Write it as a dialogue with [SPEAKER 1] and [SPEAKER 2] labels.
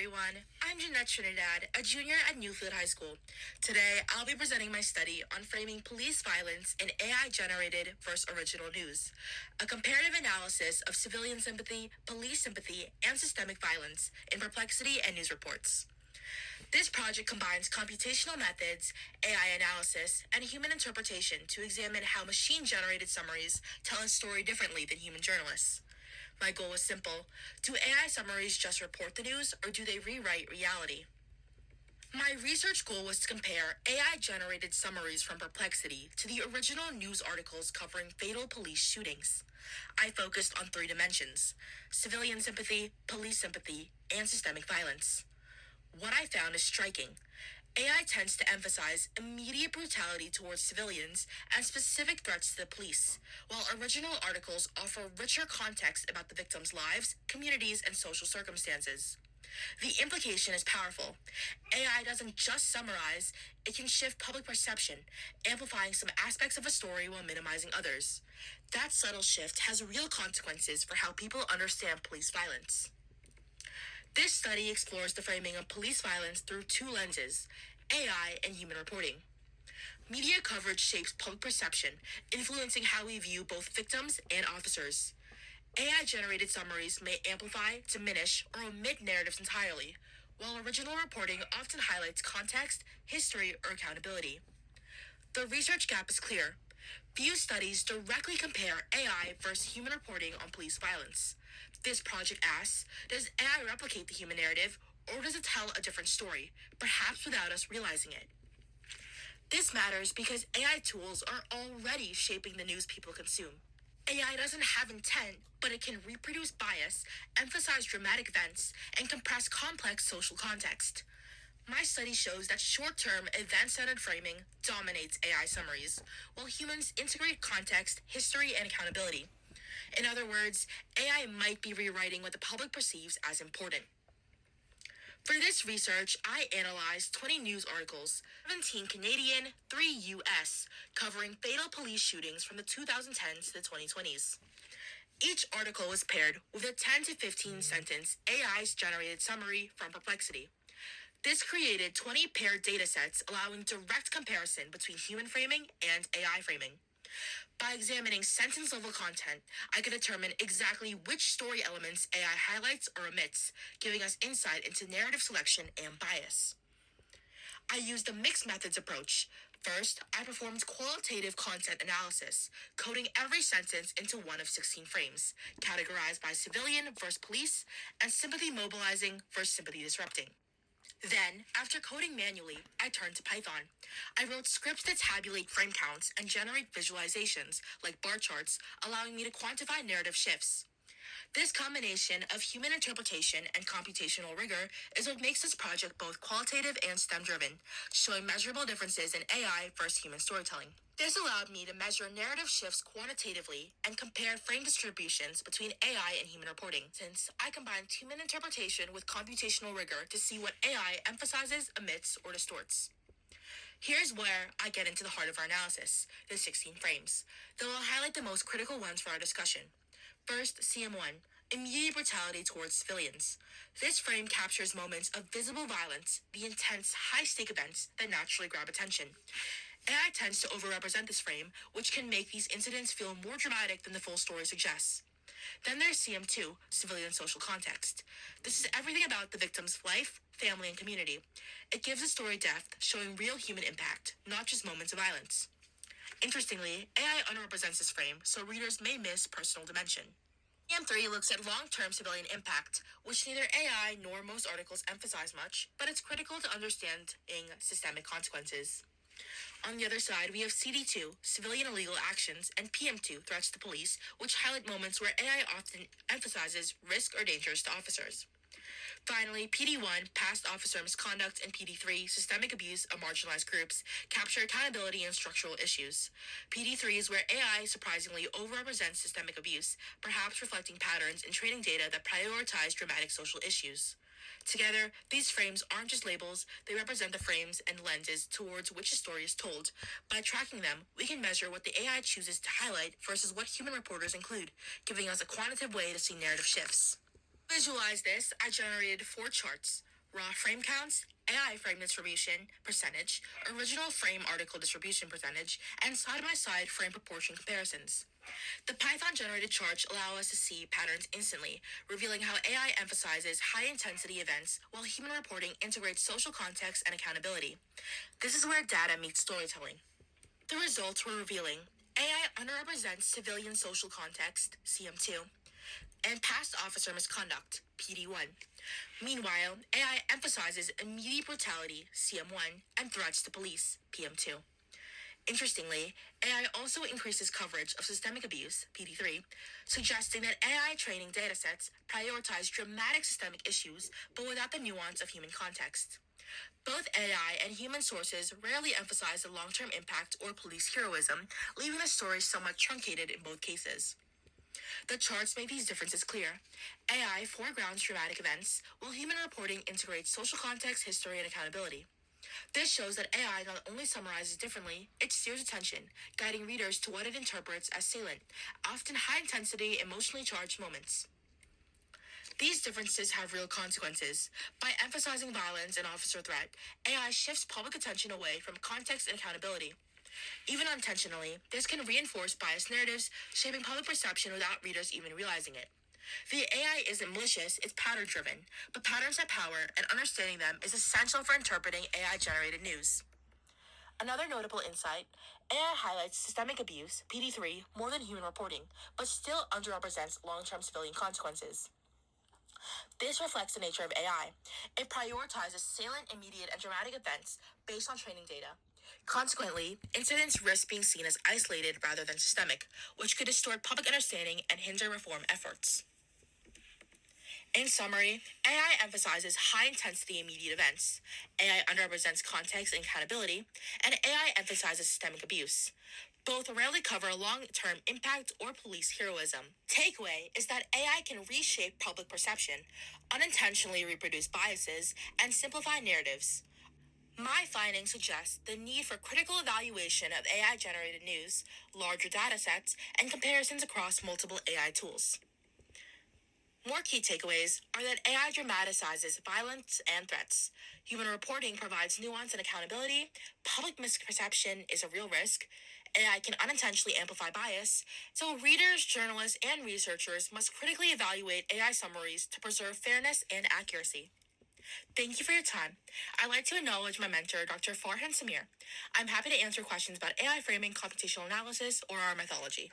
[SPEAKER 1] Everyone, I'm Jeanette Trinidad, a junior at Newfield High School. Today, I'll be presenting my study on framing police violence in AI-generated versus original news, a comparative analysis of civilian sympathy, police sympathy, and systemic violence in perplexity and news reports. This project combines computational methods, AI analysis, and human interpretation to examine how machine-generated summaries tell a story differently than human journalists. My goal was simple. Do AI summaries just report the news, or do they rewrite reality? My research goal was to compare AI-generated summaries from Perplexity to the original news articles covering fatal police shootings. I focused on three dimensions: civilian sympathy, police sympathy, and systemic violence. What I found is striking. AI tends to emphasize immediate brutality towards civilians and specific threats to the police, while original articles offer richer context about the victims' lives, communities, and social circumstances. The implication is powerful. AI doesn't just summarize, it can shift public perception, amplifying some aspects of a story while minimizing others. That subtle shift has real consequences for how people understand police violence. This study explores the framing of police violence through two lenses: AI and human reporting. Media coverage shapes public perception, influencing how we view both victims and officers. AI-generated summaries may amplify, diminish, or omit narratives entirely, while original reporting often highlights context, history, or accountability. The research gap is clear. Few studies directly compare AI versus human reporting on police violence. This project asks, does AI replicate the human narrative, or does it tell a different story, perhaps without us realizing it? This matters because AI tools are already shaping the news people consume. AI doesn't have intent, but it can reproduce bias, emphasize dramatic events, and compress complex social context. My study shows that short-term, event-centered framing dominates AI summaries, while humans integrate context, history, and accountability. In other words, AI might be rewriting what the public perceives as important. For this research, I analyzed 20 news articles, 17 Canadian, 3 US, covering fatal police shootings from the 2010s to the 2020s. Each article was paired with a 10 to 15 sentence AI's generated summary from Perplexity. This created 20 paired datasets, allowing direct comparison between human framing and AI framing. By examining sentence-level content, I could determine exactly which story elements AI highlights or omits, giving us insight into narrative selection and bias. I used the mixed methods approach. First, I performed qualitative content analysis, coding every sentence into one of 16 frames, categorized by civilian versus police, and sympathy mobilizing versus sympathy disrupting. Then, after coding manually, I turned to Python. I wrote scripts that tabulate frame counts and generate visualizations, like bar charts, allowing me to quantify narrative shifts. This combination of human interpretation and computational rigor is what makes this project both qualitative and STEM-driven, showing measurable differences in AI versus human storytelling. This allowed me to measure narrative shifts quantitatively and compare frame distributions between AI and human reporting, since I combined human interpretation with computational rigor to see what AI emphasizes, omits, or distorts. Here's where I get into the heart of our analysis, the 16 frames, though I'll highlight the most critical ones for our discussion. First, CM1, immediate brutality towards civilians. This frame captures moments of visible violence, the intense, high-stake events that naturally grab attention. AI tends to overrepresent this frame, which can make these incidents feel more dramatic than the full story suggests. Then there's CM2, civilian social context. This is everything about the victim's life, family, and community. It gives the story depth, showing real human impact, not just moments of violence. Interestingly, AI underrepresents this frame, so readers may miss personal dimension. CM3 looks at long-term civilian impact, which neither AI nor most articles emphasize much, but it's critical to understanding systemic consequences. On the other side, we have CD2, civilian illegal actions, and PM2, threats to police, which highlight moments where AI often emphasizes risk or dangers to officers. Finally, PD1, past officer misconduct, and PD3, systemic abuse of marginalized groups, capture accountability and structural issues. PD3 is where AI surprisingly overrepresents systemic abuse, perhaps reflecting patterns in training data that prioritize dramatic social issues. Together, these frames aren't just labels, they represent the frames and lenses towards which a story is told. By tracking them, we can measure what the AI chooses to highlight versus what human reporters include, giving us a quantitative way to see narrative shifts. To visualize this, I generated 4 charts. raw frame counts, AI frame distribution percentage, original frame article distribution percentage, and side-by-side frame proportion comparisons. The Python-generated charts allow us to see patterns instantly, revealing how AI emphasizes high-intensity events while human reporting integrates social context and accountability. This is where data meets storytelling. The results were revealing. AI underrepresents civilian social context, CM2, and past officer misconduct, PD1. Meanwhile, AI emphasizes immediate brutality, CM1, and threats to police, PM2. Interestingly, AI also increases coverage of systemic abuse, PD3, suggesting that AI training datasets prioritize dramatic systemic issues but without the nuance of human context. Both AI and human sources rarely emphasize the long-term impact or police heroism, leaving the story somewhat truncated in both cases. The charts make these differences clear. AI foregrounds dramatic events, while human reporting integrates social context, history, and accountability. This shows that AI not only summarizes differently, it steers attention, guiding readers to what it interprets as salient, often high-intensity, emotionally charged moments. These differences have real consequences. By emphasizing violence and officer threat, AI shifts public attention away from context and accountability. Even unintentionally, this can reinforce biased narratives, shaping public perception without readers even realizing it. The AI isn't malicious, it's pattern-driven, but patterns have power, and understanding them is essential for interpreting AI-generated news. Another notable insight, AI highlights systemic abuse, PD3, more than human reporting, but still underrepresents long-term civilian consequences. This reflects the nature of AI. It prioritizes salient, immediate, and dramatic events based on training data. Consequently, incidents risk being seen as isolated rather than systemic, which could distort public understanding and hinder reform efforts. In summary, AI emphasizes high-intensity immediate events, AI underrepresents context and accountability, and AI emphasizes systemic abuse. Both rarely cover long-term impact or police heroism. Takeaway is that AI can reshape public perception, unintentionally reproduce biases, and simplify narratives. My findings suggest the need for critical evaluation of AI-generated news, larger datasets, and comparisons across multiple AI tools. More key takeaways are that AI dramatizes violence and threats. Human reporting provides nuance and accountability. Public misperception is a real risk. AI can unintentionally amplify bias. So readers, journalists, and researchers must critically evaluate AI summaries to preserve fairness and accuracy. Thank you for your time. I'd like to acknowledge my mentor, Dr. Farhan Samir. I'm happy to answer questions about AI framing, computational analysis, or our methodology.